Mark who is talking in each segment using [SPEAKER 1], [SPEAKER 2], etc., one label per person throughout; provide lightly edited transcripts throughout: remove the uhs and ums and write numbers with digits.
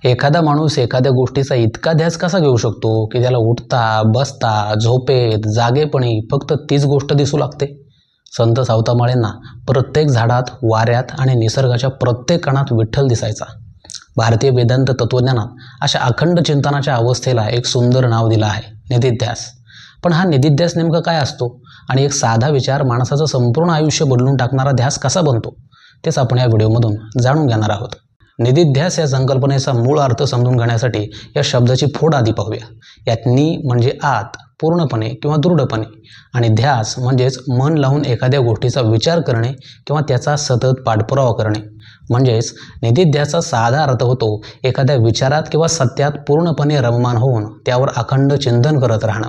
[SPEAKER 1] एखादा माणूस एखाद्या गोष्टीचा इतका ध्यास कसा घेऊ शकतो की त्याला उठता बसता झोपेत जागेपणी फक्त तीच गोष्ट दिसू लागते. संत सावतामाळेंना प्रत्येक झाडात वाऱ्यात आणि निसर्गाच्या प्रत्येक कणात विठ्ठल दिसायचा. भारतीय वेदांत तत्त्वज्ञानात अशा अखंड चिंतनाच्या अवस्थेला एक सुंदर नाव दिलं आहे, निधिध्यास. पण हा निधिध्यास नेमका काय असतो आणि एक साधा विचार माणसाचं संपूर्ण आयुष्य बदलून टाकणारा ध्यास कसा बनतो, तेच आपण या व्हिडिओमधून जाणून घेणार आहोत. निधिध्यास या संकल्पनेचा मूळ अर्थ समजून घेण्यासाठी या शब्दाची फोड आधी पाहूया. यात नि म्हणजे आत, पूर्णपणे किंवा दृढपणे, आणि ध्यास म्हणजेच मन लावून एखाद्या गोष्टीचा विचार करणे किंवा त्याचा सतत पाठपुरावा करणे. म्हणजेच निधिध्यासाचा साधा अर्थ होतो एखाद्या विचारात किंवा सत्यात पूर्णपणे रममाण होऊन त्यावर अखंड चिंतन करत राहणं.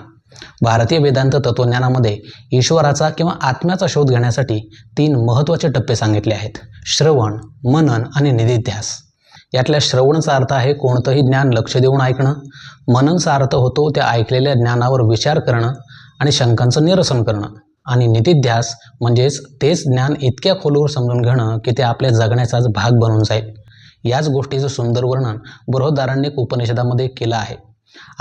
[SPEAKER 1] भारतीय वेदांत तत्त्वज्ञानामध्ये ईश्वराचा किंवा आत्म्याचा शोध घेण्यासाठी 3 महत्त्वाचे टप्पे सांगितले आहेत: श्रवण, मनन आणि निधिध्यास. यातल्या श्रवणचा अर्थ आहे कोणतंही ज्ञान लक्ष देऊन ऐकणं. मननचा अर्थ होतो त्या ऐकलेल्या ज्ञानावर विचार करणं आणि शंकांचं निरसन करणं. आणि निधिध्यास म्हणजेच तेच ज्ञान इतक्या खोलवर समजून घेणं की ते आपल्या जगण्याचाच भाग बनून जाईल. याच गोष्टीचं सुंदर वर्णन बृहदारण्यक उपनिषदामध्ये केलं आहे.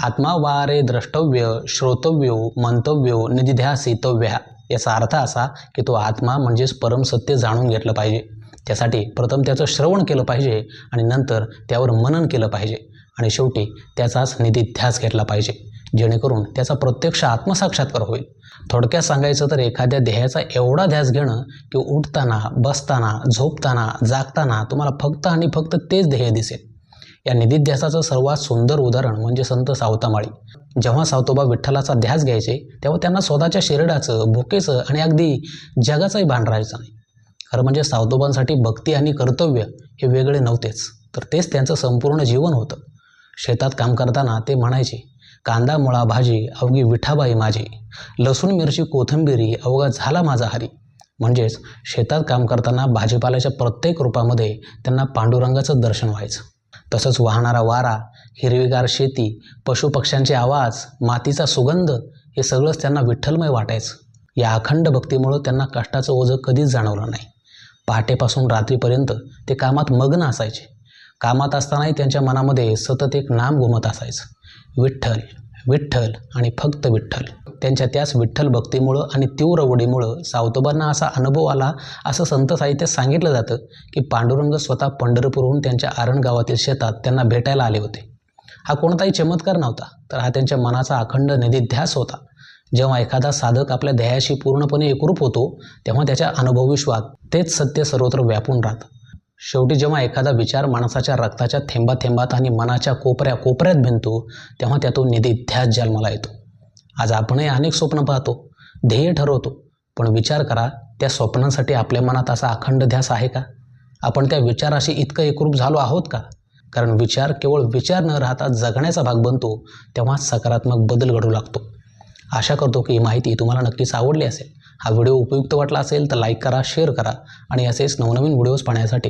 [SPEAKER 1] आत्मा वारे द्रष्टव्य श्रोतव्यो मंतव्यो निधिध्यासितव्य. याचा अर्थ असा की तो आत्मा म्हणजेच परमसत्य जाणून घेतलं पाहिजे. त्यासाठी प्रथम त्याचं श्रवण केलं पाहिजे आणि नंतर त्यावर मनन केलं पाहिजे आणि शेवटी त्याचाच निधिध्यास घेतला पाहिजे, जेणेकरून त्याचा प्रत्यक्ष आत्मसाक्षात्कार होईल. थोडक्यात सांगायचं तर एखाद्या ध्येयाचा एवढा ध्यास घेणं की उठताना बसताना झोपताना जागताना तुम्हाला फक्त आणि फक्त तेच ध्येय दिसेल. या निधिध्यासाचं सर्वात सुंदर उदाहरण म्हणजे संत सावतामाळी. जेव्हा सावतोबा विठ्ठलाचा ध्यास घ्यायचे तेव्हा त्यांना स्वतःच्या शरीराचं, भुकेचं आणि अगदी जगाचंही भान राहायचं नाही. खरं म्हणजे सावतोबांसाठी भक्ती आणि कर्तव्य हे वेगळे नव्हतेच, तर तेच त्यांचं संपूर्ण जीवन होतं. शेतात काम करताना ते म्हणायचे, कांदा मुळा भाजी अवघी विठाबाई माझी, लसूण मिरची कोथिंबिरी अवघा झाला माझा हरी. म्हणजेच शेतात काम करताना भाजीपाल्याच्या प्रत्येक रूपामध्ये त्यांना पांडुरंगाचं दर्शन व्हायचं. तसंच वाहणारा वारा, हिरवीगार शेती, पशुपक्ष्यांचे आवाज, मातीचा सुगंध हे सगळंच त्यांना विठ्ठलमय वाटायचं. या अखंड भक्तीमुळं त्यांना कष्टाचं ओझं कधीच जाणवलं नाही. पहाटेपासून रात्रीपर्यंत ते कामात मग्न असायचे. कामात असतानाही त्यांच्या मनामध्ये सतत एक नाम घुमत असायचं, विठ्ठल विठ्ठल आणि फक्त विठ्ठल. त्यांच्या त्याच विठ्ठल भक्तीमुळं आणि तीव्र ओढीमुळं सावतोबांना असा अनुभव आला, असं संत साहित्यात सांगितलं जातं की पांडुरंग स्वतः पंढरपूरहून त्यांच्या आरण गावातील शेतात त्यांना भेटायला आले होते. हा कोणताही चमत्कार नव्हता, तर हा त्यांच्या मनाचा अखंड निधिध्यास होता. जेव्हा एखादा साधक आपल्या ध्येयाशी पूर्णपणे एकरूप होतो तेव्हा त्याच्या अनुभवविश्वात तेच सत्य सर्वत्र व्यापून राहतं. शेवटी जेव्हा एखादा विचार माणसाच्या रक्ताच्या थेंबात थेंबात आणि मनाच्या कोपऱ्या कोपऱ्यात भिनतो तेव्हा त्यातून निधिध्यास जन्माला येतो. आज आपणही अनेक स्वप्न पाहतो, ध्येय ठरवतो, पण विचार करा, त्या स्वप्नांसाठी आपल्या मनात असा अखंड ध्यास आहे का? आपण त्या विचाराशी इतकं एकरूप झालो आहोत का? कारण विचार केवळ विचार न राहता जगण्याचा भाग बनतो तेव्हा सकारात्मक बदल घडू लागतो. आशा करतो की ही माहिती तुम्हाला नक्कीच आवडली असेल. हा व्हिडिओ उपयुक्त वाटला असेल तर लाईक करा, शेअर करा आणि असेच नवनवीन व्हिडिओज पाहण्यासाठी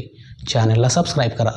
[SPEAKER 1] चॅनलला सबस्क्राईब करा.